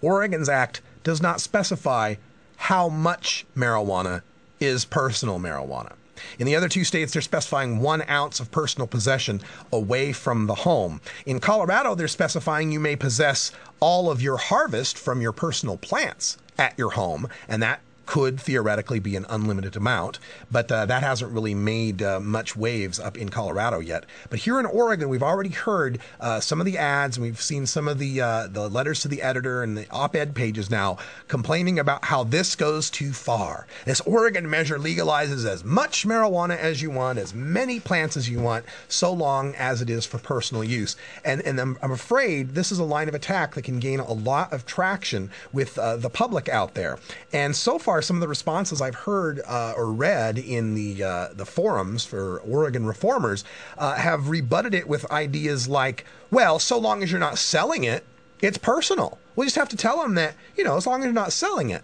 Oregon's act does not specify how much marijuana is personal marijuana. In the other two states, they're specifying 1 ounce of personal possession away from the home. In Colorado, they're specifying you may possess all of your harvest from your personal plants at your home, and that could theoretically be an unlimited amount, but that hasn't really made much waves up in Colorado yet. But here in Oregon, we've already heard some of the ads, and we've seen some of the letters to the editor and the op-ed pages now complaining about how this goes too far. This Oregon measure legalizes as much marijuana as you want, as many plants as you want, so long as it is for personal use. And I'm afraid this is a line of attack that can gain a lot of traction with the public out there. And so far, some of the responses I've heard or read in the forums for Oregon reformers have rebutted it with ideas like, well, so long as you're not selling it, it's personal. We just have to tell them that, as long as you're not selling it.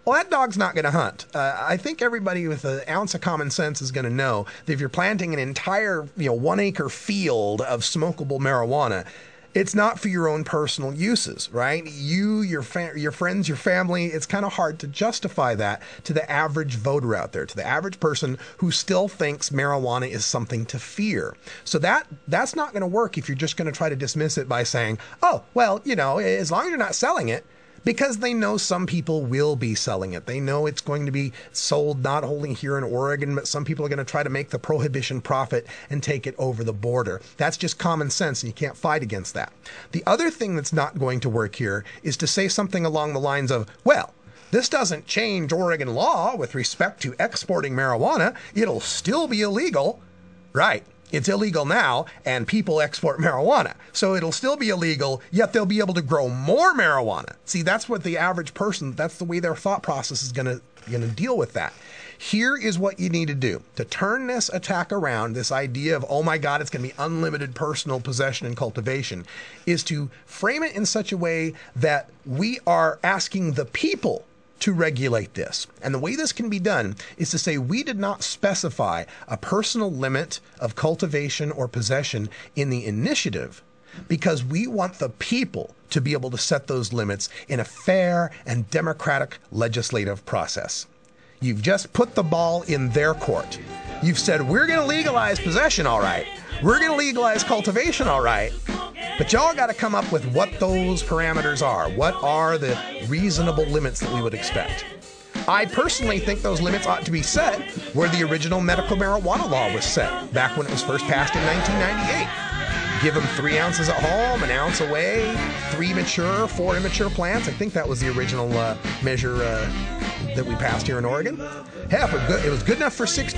Well, that dog's not going to hunt. I think everybody with an ounce of common sense is going to know that if you're planting an entire, 1 acre field of smokable marijuana, it's not for your own personal uses, right? You, your friends, your family, it's kind of hard to justify that to the average voter out there, to the average person who still thinks marijuana is something to fear. So that's not going to work if you're just going to try to dismiss it by saying, oh, well, as long as you're not selling it, because they know some people will be selling it. They know it's going to be sold not only here in Oregon, but some people are going to try to make the prohibition profit and take it over the border. That's just common sense, and you can't fight against that. The other thing that's not going to work here is to say something along the lines of, well, this doesn't change Oregon law with respect to exporting marijuana. It'll still be illegal. Right. It's illegal now, and people export marijuana. So it'll still be illegal, yet they'll be able to grow more marijuana. See, that's what the average person, that's the way their thought process is going to deal with that. Here is what you need to do to turn this attack around, this idea of, oh my God, it's going to be unlimited personal possession and cultivation, is to frame it in such a way that we are asking the people to regulate this. And the way this can be done is to say we did not specify a personal limit of cultivation or possession in the initiative because we want the people to be able to set those limits in a fair and democratic legislative process. You've just put the ball in their court. You've said, we're going to legalize possession, all right. We're going to legalize cultivation, all right. But y'all got to come up with what those parameters are. What are the reasonable limits that we would expect? I personally think those limits ought to be set where the original medical marijuana law was set, back when it was first passed in 1998. Give them 3 ounces at home, 1 ounce away, 3 mature, 4 immature plants. I think that was the original measure that we passed here in Oregon. Hell, it was good enough for sick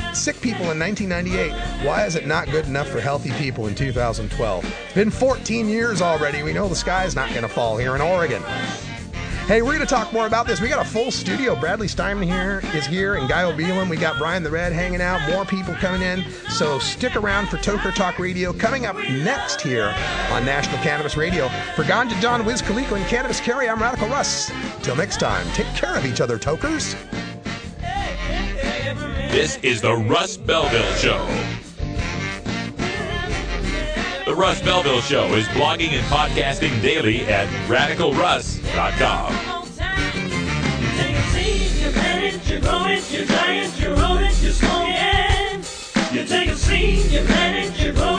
people in 1998. Why is it not good enough for healthy people in 2012? It's been 14 years already. We know the sky's not going to fall here in Oregon. Hey, we're going to talk more about this. We got a full studio. Bradley Stein is here, and Guy O'Beelan. We got Brian the Red hanging out. More people coming in. So stick around for Toker Talk Radio. Coming up next here on National Cannabis Radio. For Ganja John, Wiz Khalifa, and Cannabis Carry, I'm Radical Russ. Till next time, take care of each other, Tokers. Hey! This is the Russ Belville Show. The Russ Belville Show is blogging and podcasting daily at radicalruss.com. You take a seed, you plant it, you grow it, you dry it, you roll it, you smoke it. You take a seed, you plant it, you grow